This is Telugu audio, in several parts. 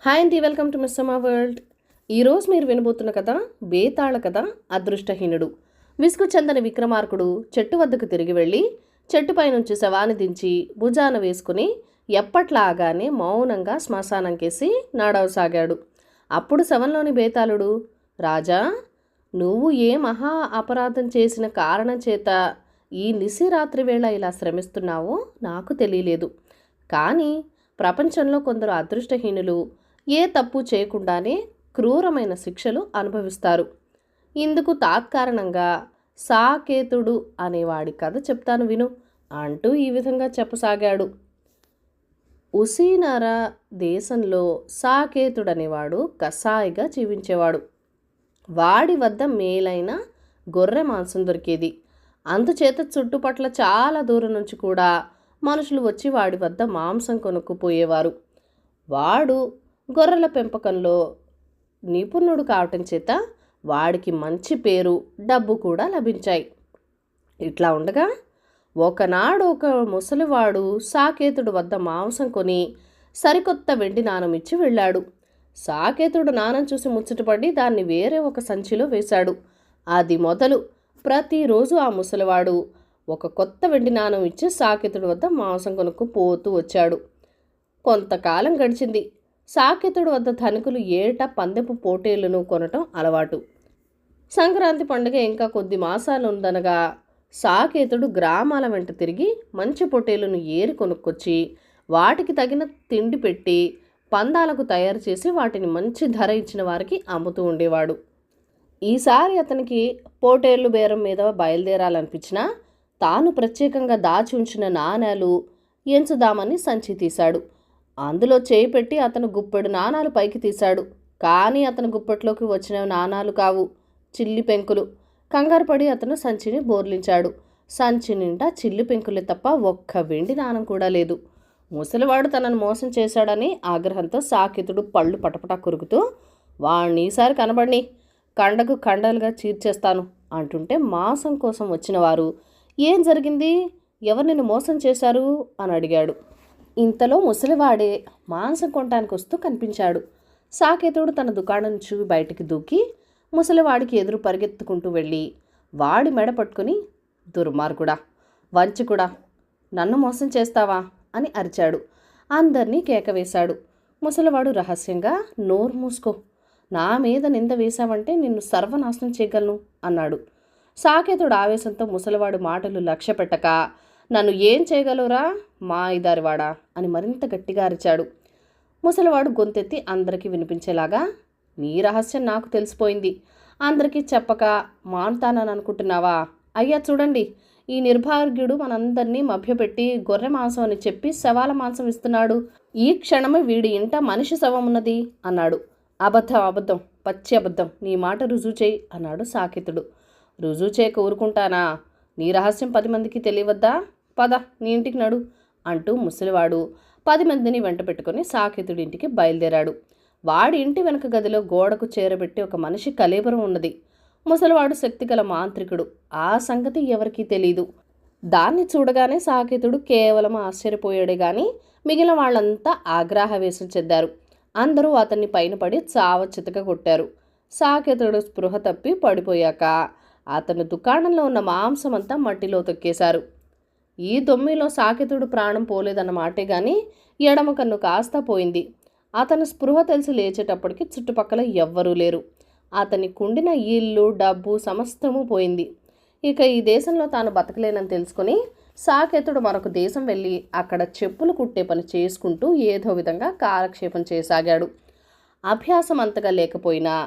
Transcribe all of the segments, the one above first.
హాయ్ అండి, వెల్కమ్ టు మిస్ మా వరల్డ్. ఈరోజు మీరు వినబోతున్న కథ బేతాళ కథ అదృష్టహీనుడు. విసుగు చెందని విక్రమార్కుడు చెట్టు వద్దకు తిరిగి వెళ్ళి చెట్టుపై నుంచి శవాన్ని దించి భుజాన వేసుకుని ఎప్పట్లాగానే మౌనంగా శ్మశానంకేసి నడవసాగాడు. అప్పుడు శవంలోని బేతాళుడు, రాజా, నువ్వు ఏ మహా అపరాధం చేసిన కారణం చేత ఈ నిశిరాత్రి వేళ ఇలా శ్రమిస్తున్నావో నాకు తెలియలేదు. కానీ ప్రపంచంలో కొందరు అదృష్టహీనులు ఏ తప్పు చేయకుండానే క్రూరమైన శిక్షలు అనుభవిస్తారు. ఇందుకు తాత్కారణంగా సాకేతుడు అనేవాడి కథ చెప్తాను విను అంటూ ఈ విధంగా చెప్పసాగాడు. ఉసీనర దేశంలో సాకేతుడనేవాడు కసాయిగా జీవించేవాడు. వాడి వద్ద మేలైన గొర్రె మాంసం దొరికేది. అందుచేత చుట్టుపట్ల చాలా దూరం నుంచి కూడా మనుషులు వచ్చి వాడి వద్ద మాంసం కొనుక్కుపోయేవారు. వాడు గొర్రెల పెంపకంలో నిపుణుడు కావటం చేత వాడికి మంచి పేరు, డబ్బు కూడా లభించాయి. ఇట్లా ఉండగా ఒకనాడు ఒక ముసలివాడు సాకేతుడు వద్ద మాంసం కొని సరికొత్త వెండి నాణం ఇచ్చి వెళ్ళాడు. సాకేతుడు నాణం చూసి ముచ్చటపడి దాన్ని వేరే ఒక సంచిలో వేశాడు. అది మొదలు ప్రతిరోజు ఆ ముసలివాడు ఒక కొత్త వెండి నాణం ఇచ్చి సాకేతుడి వద్ద మాంసం కొనుక్కు పోతూ వచ్చాడు. కొంతకాలం గడిచింది. సాకేతుడు వద్ద ధనికులు ఏటా పందెపు పోటీలను కొనటం అలవాటు. సంక్రాంతి పండుగ ఇంకా కొద్ది మాసాలు ఉందనగా సాకేతుడు గ్రామాల వెంట తిరిగి మంచి పొట్టేలను ఏరి కొనుక్కొచ్చి వాటికి తగిన తిండి పెట్టి పందాలకు తయారు చేసి వాటిని మంచి ధర ఇచ్చిన వారికి అమ్ముతూ ఉండేవాడు. ఈసారి అతనికి పోటేళ్లు బేరం మీద బయలుదేరాలనిపించినా తాను ప్రత్యేకంగా దాచి ఉంచిన నాణేలు ఎంచుదామని సంచి తీశాడు. అందులో చేయి పెట్టి అతను గుప్పెడు నాణాలు పైకి తీశాడు. కానీ అతను గుప్పెట్లోకి వచ్చిన నాణాలు కావు, చిల్లి పెంకులు. కంగారు పడి అతను సంచిని బోర్లించాడు. సంచి నిండా చిల్లి పెంకులే తప్ప ఒక్క వెండి నాణం కూడా లేదు. ముసలివాడు తనను మోసం చేశాడని ఆగ్రహంతో సాకేతుడు పళ్ళు పటపటా కొరుకుతూ, వాణ్ణి ఈసారి కనబడిని కండకు కండలుగా చీర్చేస్తాను అంటుంటే మాంసం కోసం వచ్చిన వారు, ఏం జరిగింది, ఎవరు నిన్ను మోసం చేశారు అని అడిగాడు. ఇంతలో ముసలివాడే మాంసం కొనటానికి వస్తూ కనిపించాడు. సాకేతుడు తన దుకాణం నుంచి బయటికి దూకి ముసలివాడికి ఎదురు పరిగెత్తుకుంటూ వెళ్ళి వాడి మెడ పట్టుకుని, దుర్మార్గుడా, వంచకుడా, నన్ను మోసం చేస్తావా అని అరిచాడు. అందరినీ కేకవేశాడు. ముసలివాడు రహస్యంగా, నోరు మూసుకో, నా మీద నింద వేశావంటే నిన్ను సర్వనాశనం చేయగలను అన్నాడు. సాకేతుడు ఆవేశంతో ముసలివాడు మాటలు లక్ష్య పెట్టక, నన్ను ఏం చేయగలవురా మా ఇదారివాడా అని మరింత గట్టిగా అరిచాడు. ముసలివాడు గొంతెత్తి అందరికీ వినిపించేలాగా, నీ రహస్యం నాకు తెలిసిపోయింది, అందరికీ చెప్పక మానుతానని అనుకుంటున్నావా? అయ్యా చూడండి, ఈ నిర్భాగ్యుడు మనందరినీ మభ్యపెట్టి గొర్రె మాంసం అని చెప్పి శవాల మాంసం ఇస్తున్నాడు. ఈ క్షణమే వీడి ఇంట మనిషి శవం ఉన్నది అన్నాడు. అబద్ధం, అబద్ధం, పచ్చి అబద్ధం, నీ మాట రుజువు చేయి అన్నాడు సాకేతుడు. రుజువు చేయక ఊరుకుంటానా? నీ రహస్యం 10 మందికి తెలియవద్దా? పద, నీ ఇంటికి నడు అంటూ ముసలివాడు 10 మందిని వెంట పెట్టుకుని సాకేతుడి ఇంటికి బయలుదేరాడు. వాడి ఇంటి వెనక గదిలో గోడకు చేరబెట్టి ఒక మనిషి కళేబరం ఉన్నది. ముసలివాడు శక్తిగల మాంత్రికుడు, ఆ సంగతి ఎవరికీ తెలీదు. దాన్ని చూడగానే సాకేతుడు కేవలం ఆశ్చర్యపోయాడే గాని మిగిలిన వాళ్ళంతా ఆగ్రహవేశం చెందారు. అందరూ అతన్ని పైన పడి చావచితక కొట్టారు. సాకేతుడు స్పృహ తప్పి పడిపోయాక అతను దుకాణంలో ఉన్న మాంసమంతా మట్టిలో తొక్కేశారు. ఈ దొమ్మిలో సాకేతుడు ప్రాణం పోలేదన్నమాటే గాని ఎడమ కన్ను కాస్త పోయింది. అతను స్పృహ తెలిసి లేచేటప్పటికి చుట్టుపక్కల ఎవ్వరూ లేరు. అతని కుండిన ఇల్లు, డబ్బు సమస్తము పోయింది. ఇక ఈ దేశంలో తాను బతకలేనని తెలుసుకుని సాకేతుడు మరొక దేశం వెళ్ళి అక్కడ చెప్పులు కుట్టే పని చేసుకుంటూ ఏదో విధంగా కాలక్షేపం చేయసాగాడు. అభ్యాసం అంతగా లేకపోయినా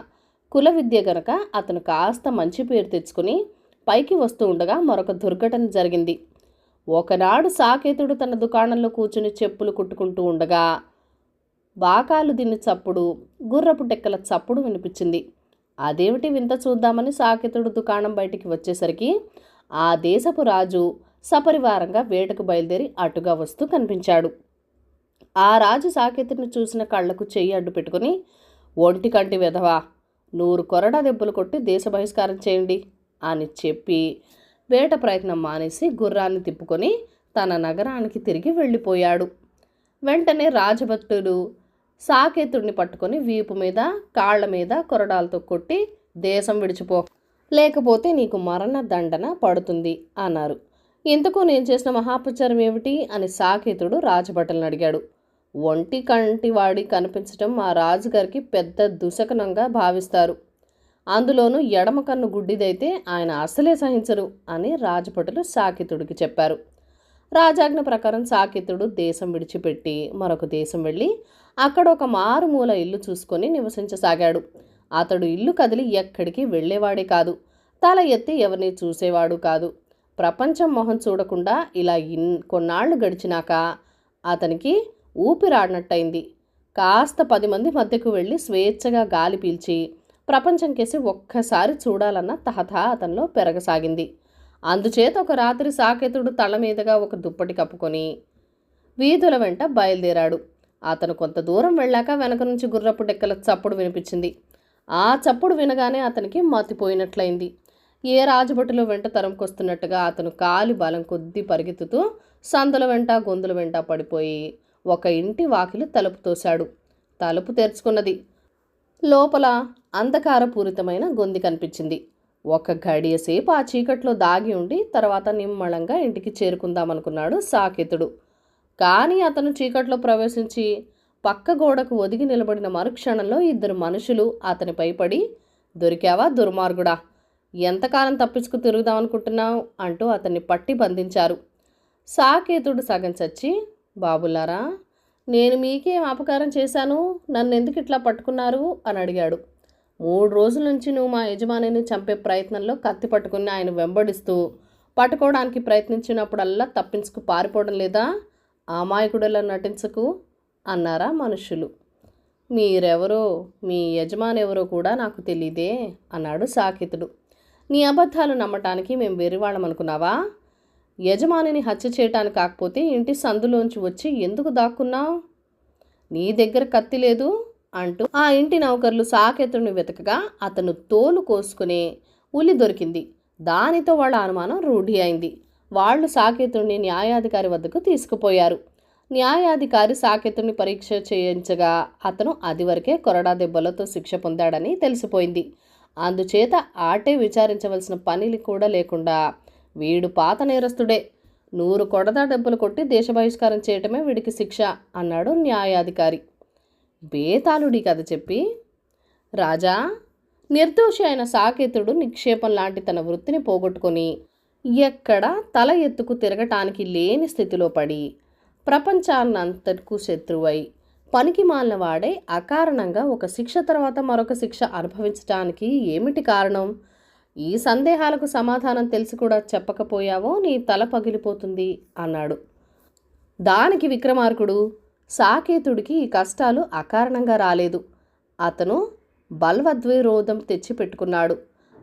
కుల విద్య గనక అతను కాస్త మంచి పేరు తెచ్చుకుని పైకి వస్తూ ఉండగా మరొక దుర్ఘటన జరిగింది. ఒకనాడు సాకేతుడు తన దుకాణంలో కూర్చుని చెప్పులు కుట్టుకుంటూ ఉండగా బాకాలు దిన్ని చప్పుడు, గుర్రపు టెక్కల చప్పుడు వినిపించింది. అదేమిటి వింత చూద్దామని సాకేతుడు దుకాణం బయటికి వచ్చేసరికి ఆ దేశపు రాజు సపరివారంగా వేటకు బయలుదేరి అటుగా వస్తూ కనిపించాడు. ఆ రాజు సాకేతుడిని చూసిన కళ్లకు చెయ్యి అడ్డు పెట్టుకుని, ఒంటి కంటి వెధవా, 100 కొరడా దెబ్బలు కొట్టి దేశ బహిష్కారం చేయండి అని చెప్పి వేట ప్రయత్నం మానేసి గుర్రాన్ని తిప్పుకొని తన నగరానికి తిరిగి వెళ్ళిపోయాడు. వెంటనే రాజభటులు సాకేతుడిని పట్టుకొని వీపు మీద కాళ్ల మీద కొరడాలతో కొట్టి దేశం విడిచిపో, లేకపోతే నీకు మరణ దండన పడుతుంది అన్నారు. ఇంతకు నేను చేసిన మహాపచారం ఏమిటి అని సాకేతుడు రాజభటులను అడిగాడు. ఒంటి కంటి వాడి కనిపించటం మా రాజుగారికి పెద్ద దుశకనంగా భావిస్తారు. అందులోనూ ఎడమ కన్ను గుడ్డిదైతే ఆయన అసలే సహించరు అని రాజభటులు సాకేతుడికి చెప్పారు. రాజాజ్ఞ ప్రకారం సాకేతుడు దేశం విడిచిపెట్టి మరొక దేశం వెళ్ళి అక్కడ ఒక మారుమూల ఇల్లు చూసుకొని నివసించసాగాడు. అతడు ఇల్లు కదిలి ఎక్కడికి వెళ్ళేవాడే కాదు, తల ఎత్తి ఎవరిని చూసేవాడు కాదు. ప్రపంచం మొహం చూడకుండా ఇలా కొన్నాళ్లు గడిచినాక అతనికి ఊపిరాడినట్టయింది. కాస్త 10 మంది మధ్యకు వెళ్ళి స్వేచ్ఛగా గాలి పీల్చి ప్రపంచం కేసి ఒక్కసారి చూడాలన్న తహత అతనిలో పెరగసాగింది. అందుచేత ఒక రాత్రి సాకేతుడు తల మీదుగా ఒక దుప్పటి కప్పుకొని వీధుల వెంట బయలుదేరాడు. అతను కొంత దూరం వెళ్ళాక వెనక నుంచి గుర్రపు డెక్కల చప్పుడు వినిపించింది. ఆ చప్పుడు వినగానే అతనికి మతిపోయినట్లయింది. ఏ రాజభటులు వెంట తరంకొస్తున్నట్టుగా అతను కాలి బలం కొద్దీ పరిగెత్తుతూ సందుల వెంట గొంతుల వెంట పడిపోయి ఒక ఇంటి వాకిలి తలుపు తోశాడు. తలుపు తెరుచుకున్నది. లోపల అంధకారపూరితమైన గొంది కనిపించింది. ఒక గడియసేపు ఆ చీకట్లో దాగి ఉండి తర్వాత నిమ్మళంగా ఇంటికి చేరుకుందామనుకున్నాడు సాకేతుడు. కానీ అతను చీకట్లో ప్రవేశించి పక్క గోడకు ఒదిగి నిలబడిన మరుక్షణంలో 2 మనుషులు అతనిపై పడి, దొరికావా దుర్మార్గుడా, ఎంతకాలం తప్పించుకు తిరుగుదామనుకుంటున్నావు అంటూ అతన్ని పట్టి బంధించారు. సాకేతుడు సగం చచ్చి, బాబులారా, నేను మీకేం అపకారం చేశాను, నన్నెందుకు ఇట్లా పట్టుకున్నారు అని అడిగాడు. 3 రోజుల నుంచి నువ్వు మా యజమానిని చంపే ప్రయత్నంలో కత్తి పట్టుకుని ఆయన వెంబడిస్తూ పట్టుకోవడానికి ప్రయత్నించినప్పుడల్లా తప్పించుకు పారిపోవడం లేదా, అమాయకుడిలా నటించకు అన్నారా మనుషులు. మీరెవరో మీ యజమాని ఎవరో కూడా నాకు తెలీదే అన్నాడు సాకేతుడు. నీ అబద్ధాలు నమ్మటానికి మేము వెర్రివాళ్ళం అనుకున్నావా? యజమానిని హత్య చేయటానికి కాకపోతే ఇంటి సందులోంచి వచ్చి ఎందుకు దాక్కున్నావు? నీ దగ్గర కత్తి లేదు అంటూ ఆ ఇంటి నౌకర్లు సాకేతుడిని వెతకగా అతను తోలు కోసుకునే ఉలి దొరికింది. దానితో వాళ్ళ అనుమానం రూఢి అయింది. వాళ్ళు సాకేతుడిని న్యాయాధికారి వద్దకు తీసుకుపోయారు. న్యాయాధికారి సాకేతుడిని పరీక్ష చేయించగా అతను అదివరకే కొరడా దెబ్బలతో శిక్ష పొందాడని తెలిసిపోయింది. అందుచేత ఆటే విచారించవలసిన పని కూడా లేకుండా వీడు పాత నేరస్తుడే, 100 కొరడా దెబ్బలు కొట్టి దేశ బహిష్కారం చేయటమే వీడికి శిక్ష అన్నాడు న్యాయాధికారి. బేతాళుడి కథ చెప్పి, రాజా, నిర్దోషి అయిన సాకేతుడు నిక్షేపం లాంటి తన వృత్తిని పోగొట్టుకొని ఎక్కడ తల ఎత్తుకు తిరగటానికి లేని స్థితిలో పడి ప్రపంచాన్నంతకు శత్రువై పనికి మాలిన వాడే అకారణంగా ఒక శిక్ష తర్వాత మరొక శిక్ష అనుభవించటానికి ఏమిటి కారణం? ఈ సందేహాలకు సమాధానం తెలిసి కూడా చెప్పకపోయావో నీ తల పగిలిపోతుంది అన్నాడు. దానికి విక్రమార్కుడు, సాకేతుడికి ఈ కష్టాలు అకారణంగా రాలేదు, అతను బల్వద్విరోధం తెచ్చిపెట్టుకున్నాడు.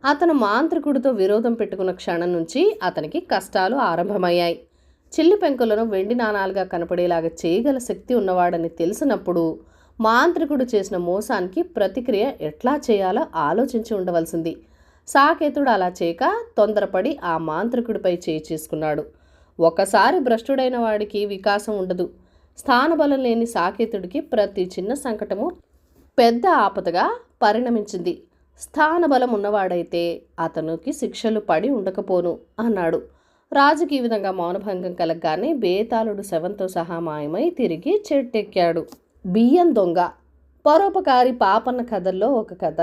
అతను మాంత్రికుడితో విరోధం పెట్టుకున్న క్షణం నుంచి అతనికి కష్టాలు ఆరంభమయ్యాయి. చిల్లి పెంకులను వెండి నాణాలుగా కనపడేలాగా చేయగల శక్తి ఉన్నవాడని తెలిసినప్పుడు మాంత్రికుడు చేసిన మోసానికి ప్రతిక్రియ ఎట్లా చేయాలో ఆలోచించి ఉండవలసింది. సాకేతుడు అలా చేయక తొందరపడి ఆ మాంత్రికుడిపై చేయి చేసుకున్నాడు. ఒకసారి భ్రష్టుడైన వాడికి వికాసం ఉండదు. స్థానబలం లేని సాకేతుడికి ప్రతి చిన్న సంకటము పెద్ద ఆపదగా పరిణమించింది. స్థానబలం ఉన్నవాడైతే అతనికి శిక్షలు పడి ఉండకపోను అన్నాడు. రాజుకి ఈ విధంగా మౌనభంగం కలగగానే బేతాళుడు శవంతో సహా మాయమై తిరిగి చెట్టెక్కాడు. బియ్యం దొంగ. పరోపకారి పాపన్న కథల్లో ఒక కథ.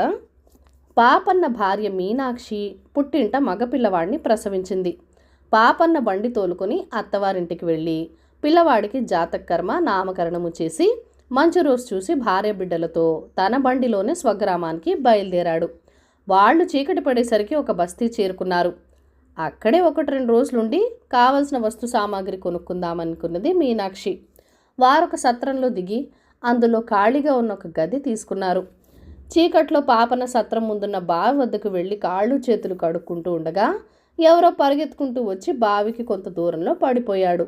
పాపన్న భార్య మీనాక్షి పుట్టింట మగపిల్లవాడిని ప్రసవించింది. పాపన్న బండి తోలుకొని అత్తవారింటికి వెళ్ళి పిల్లవాడికి జాతకర్మ నామకరణము చేసి మంచి రోజు చూసి భార్య బిడ్డలతో తన బండిలోనే స్వగ్రామానికి బయలుదేరాడు. వాళ్ళు చీకటి పడేసరికి ఒక బస్తీ చేరుకున్నారు. అక్కడే 1-2 రోజులుండి కావలసిన వస్తు సామాగ్రి కొనుక్కుందామనుకున్నది మీనాక్షి. వారొక సత్రంలో దిగి అందులో ఖాళీగా ఉన్న ఒక గది తీసుకున్నారు. చీకట్లో పాపన సత్రం ముందున్న బావి వద్దకు వెళ్ళి కాళ్ళు చేతులు కడుక్కుంటూ ఉండగా ఎవరో పరిగెత్తుకుంటూ వచ్చి బావికి కొంత దూరంలో పడిపోయాడు.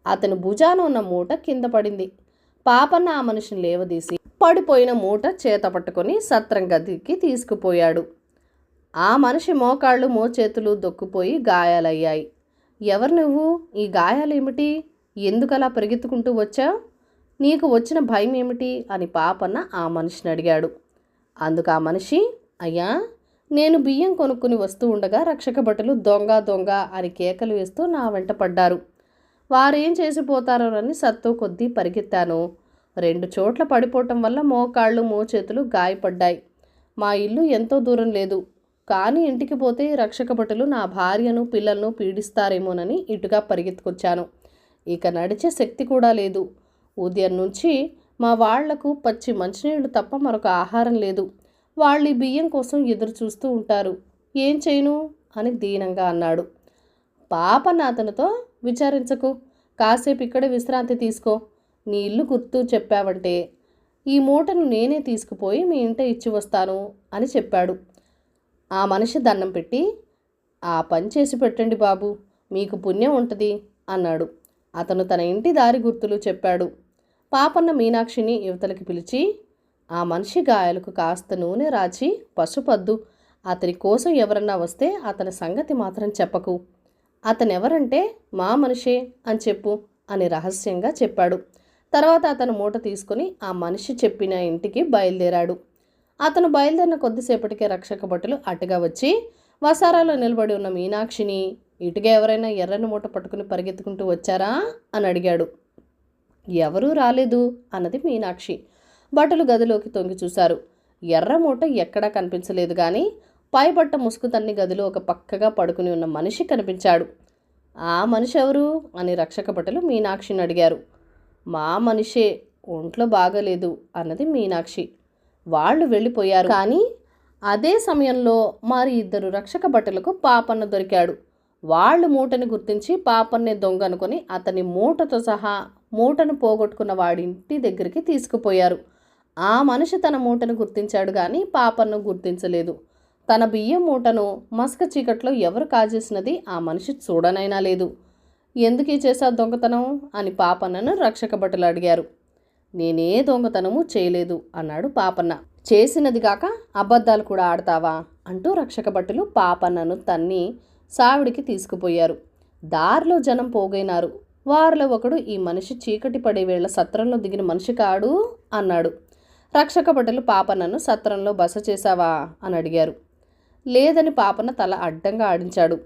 అతని భుజాన ఉన్న మూట కింద పడింది. పాపన్న ఆ మనిషిని లేవదీసి పడిపోయిన మూట చేత పట్టుకొని సత్రం గదికి తీసుకుపోయాడు. ఆ మనిషి మోకాళ్ళు మోచేతులు దొక్కుపోయి గాయాలయ్యాయి. ఎవరు నువ్వు? ఈ గాయాలేమిటి? ఎందుకలా పరిగెత్తుకుంటూ వచ్చావు? నీకు వచ్చిన భయం ఏమిటి అని పాపన్న ఆ మనిషిని అడిగాడు. అందుకు ఆ మనిషి, అయ్యా, నేను బియ్యం కొనుక్కుని వస్తూ ఉండగా రక్షక భటులు దొంగ దొంగ అని కేకలు వేస్తూ నా వెంట పడ్డారు. వారేం చేసిపోతారోనని సత్తు కొద్దీ పరిగెత్తాను. 2 చోట్ల పడిపోవటం వల్ల మోకాళ్ళు మోచేతులు గాయపడ్డాయి. మా ఇల్లు ఎంతో దూరం లేదు, కానీ ఇంటికి పోతే రక్షక భటులు నా భార్యను పిల్లలను పీడిస్తారేమోనని ఇటుగా పరిగెత్తుకొచ్చాను. ఇక నడిచే శక్తి కూడా లేదు. ఉదయం నుంచి మా వాళ్లకు పచ్చి మంచినీళ్లు తప్ప మరొక ఆహారం లేదు. వాళ్ళు ఈ బియ్యం కోసం ఎదురు చూస్తూ ఉంటారు. ఏం చేయను అని దీనంగా అన్నాడు. పాపన్న అతనితో, విచారించకు, కాసేపు ఇక్కడే విశ్రాంతి తీసుకో. నీ ఇల్లు గుర్తు చెప్పావంటే ఈ మూటను నేనే తీసుకుపోయి మీ ఇంట ఇచ్చి వస్తాను అని చెప్పాడు. ఆ మనిషి దండం పెట్టి, ఆ పని చేసి పెట్టండి బాబు, మీకు పుణ్యం ఉంటుంది అన్నాడు. అతను తన ఇంటి దారి గుర్తులు చెప్పాడు. పాపన్న మీనాక్షిని యువతలకి పిలిచి, ఆ మనిషి గాయాలకు కాస్త నూనె రాచి పసుపద్దు. అతని కోసం ఎవరన్నా వస్తే అతని సంగతి మాత్రం చెప్పకు. అతనెవరంటే మా మనిషే అని చెప్పు అని రహస్యంగా చెప్పాడు. తర్వాత అతను మూట తీసుకుని ఆ మనిషి చెప్పిన ఇంటికి బయలుదేరాడు. అతను బయలుదేరిన కొద్దిసేపటికే రక్షక భటులు అటుగా వచ్చి వసారాలో నిలబడి ఉన్న మీనాక్షిని, ఇటుగా ఎవరైనా ఎర్రని మూట పట్టుకుని పరిగెత్తుకుంటూ వచ్చారా అని అడిగాడు. ఎవరూ రాలేదు అన్నది మీనాక్షి. భటులు గదిలోకి తొంగి చూశారు. ఎర్ర మూట ఎక్కడా కనిపించలేదు, కానీ పైబట్ట ముసుగు తన్ని గదిలో ఒక పక్కగా పడుకుని ఉన్న మనిషి కనిపించాడు. ఆ మనిషి ఎవరు అని రక్షక భటులు మీనాక్షిని అడిగారు. మా మనిషే, ఒంట్లో బాగలేదు అన్నది మీనాక్షి. వాళ్ళు వెళ్ళిపోయారు. కానీ అదే సమయంలో మరి 2 రక్షక భటులకు పాపన్న దొరికాడు. వాళ్ళు మూటని గుర్తించి పాపన్నే దొంగ అనుకుని అతని మూటతో సహా మూటను పోగొట్టుకున్న వాడింటి దగ్గరికి తీసుకుపోయారు. ఆ మనిషి తన మూటను గుర్తించాడు, కానీ పాపన్ను గుర్తించలేదు. తన బియ్యం మూటను మసక చీకట్లో ఎవరు కాజేసినది ఆ మనిషి చూడనైనా లేదు. ఎందుకు చేసా దొంగతనం అని పాపన్నను రక్షక భటులు అడిగారు. నేనే దొంగతనము చేయలేదు అన్నాడు పాపన్న. చేసినది కాక అబద్ధాలు కూడా ఆడతావా అంటూ రక్షక భటులు పాపన్నను తన్ని సావిడికి తీసుకుపోయారు. దారిలో జనం పోగైనారు. వారిలో ఒకడు, ఈ మనిషి చీకటి పడే వేళ సత్రంలో దిగిన మనిషి కాడు అన్నాడు. రక్షక భటులు పాపన్నను సత్రంలో బస చేశావా అని అడిగారు. లేదని పాపన్న తల అడ్డంగా ఆడించాడు.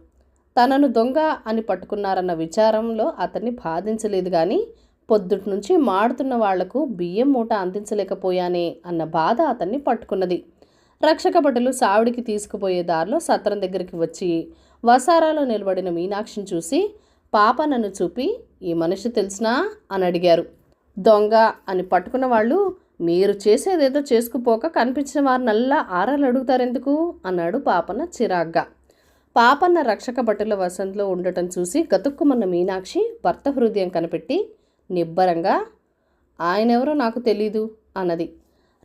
తనను దొంగ అని పట్టుకున్నారన్న విచారంలో అతన్ని బాధించలేదు, కానీ పొద్దుటి నుంచి మాడుతున్న వాళ్లకు బియ్యం మూట అందించలేకపోయానే అన్న బాధ అతన్ని పట్టుకున్నది. రక్షక భటులు సావిడికి తీసుకుపోయే దారిలో సత్రం దగ్గరికి వచ్చి వసారాలో నిలబడిన మీనాక్షిని చూసి పాపన్నను చూపి, ఈ మనిషి తెలిసినా అని అడిగారు. దొంగ అని పట్టుకున్న వాళ్ళు, మీరు చేసేదేదో చేసుకుపోక కనిపించిన వారినల్లా ఆరాలు అడుగుతారెందుకు అన్నాడు పాపన్న చిరాగ్గా. పాపన్న రక్షక భటుల వసంలో ఉండటం చూసి గతుక్కుమన్న మీనాక్షి భర్త హృదయం కనిపెట్టి నిబ్బరంగా, ఆయనెవరో నాకు తెలీదు అన్నది.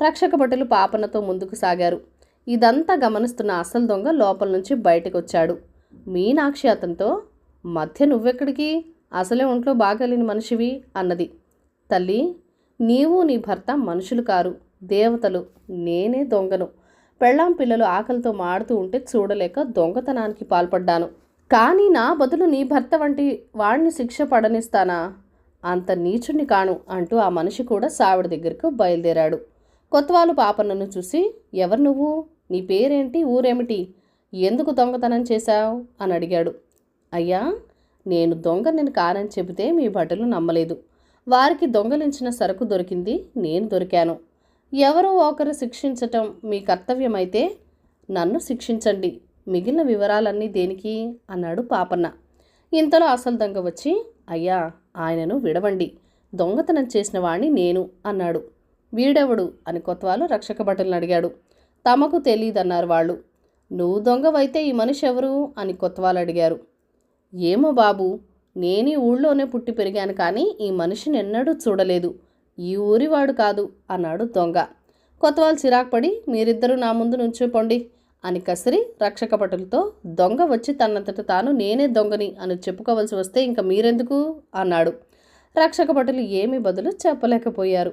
రక్షక భటులు పాపన్నతో ముందుకు సాగారు. ఇదంతా గమనిస్తున్న అసలు దొంగ లోపల నుంచి బయటకు వచ్చాడు. మీనాక్షి అతనితో, మధ్య నువ్వెక్కడికి, అసలే ఒంట్లో బాగాలేని మనిషివి అన్నది. తల్లి, నీవు నీ భర్త మనుషులు కారు, దేవతలు. నేనే దొంగను. పెళ్ళాం పిల్లలు ఆకలితో మాడుతూ ఉంటే చూడలేక దొంగతనానికి పాల్పడ్డాను. కానీ నా బదులు నీ భర్త వంటి వాడిని శిక్ష పడనిస్తానా? అంత నీచుణ్ణి కాను అంటూ ఆ మనిషి కూడా సావిడి దగ్గరకు బయలుదేరాడు. కొత్తవాళ్ళు పాపన్నను చూసి, ఎవరు నువ్వు, నీ పేరేంటి, ఊరేమిటి, ఎందుకు దొంగతనం చేశావు అని అడిగాడు. అయ్యా, నేను దొంగని కానని చెబితే మీ భటులు నమ్మలేదు. వారికి దొంగలించిన సరుకు దొరికింది, నేను దొరికాను. ఎవరో ఒకరు శిక్షించటం మీ కర్తవ్యమైతే నన్ను శిక్షించండి, మిగిలిన వివరాలన్నీ దేనికి అన్నాడు పాపన్న. ఇంతలో అసలు దొంగ వచ్చి, అయ్యా, ఆయనను విడవండి, దొంగతనం చేసిన వాణ్ణి నేను అన్నాడు. వీడెవడు అని కొత్తవాళ్ళు రక్షక భటులను అడిగాడు. తమకు తెలీదన్నారు వాళ్ళు. నువ్వు దొంగవైతే ఈ మనిషి ఎవరు అని కొత్తవాళ్ళు అడిగారు. ఏమో బాబు, నేనీ ఊళ్ళోనే పుట్టి పెరిగాను, కానీ ఈ మనిషిని ఎన్నడూ చూడలేదు, ఈ ఊరివాడు కాదు అన్నాడు దొంగ. కొత్తవాళ్ళు చిరాకుపడి, మీరిద్దరూ నా ముందు నుంచోపోండి అని కసిరి రక్షక భటులతో, దొంగ వచ్చి తనంతట తాను నేనే దొంగని అని చెప్పుకోవలసి వస్తే ఇంకా మీరెందుకు అన్నాడు. రక్షక భటులు ఏమీ బదులు చెప్పలేకపోయారు.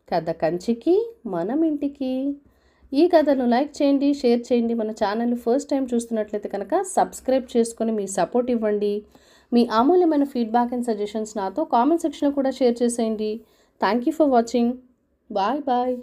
కథ కంచికి మనం ఇంటికి. ఈ కథను లైక్ చేయండి, షేర్ చేయండి. మన ఛానల్ ఫస్ట్ టైం చూస్తున్నట్లయితే కనుక సబ్స్క్రైబ్ చేసుకొని మీ సపోర్ట్ ఇవ్వండి. మీ అమూల్యమైన ఫీడ్బ్యాక్ అండ్ సజెషన్స్ నాతో కామెంట్ సెక్షన్లో కూడా షేర్ చేసేయండి. Thank you for watching. Bye bye.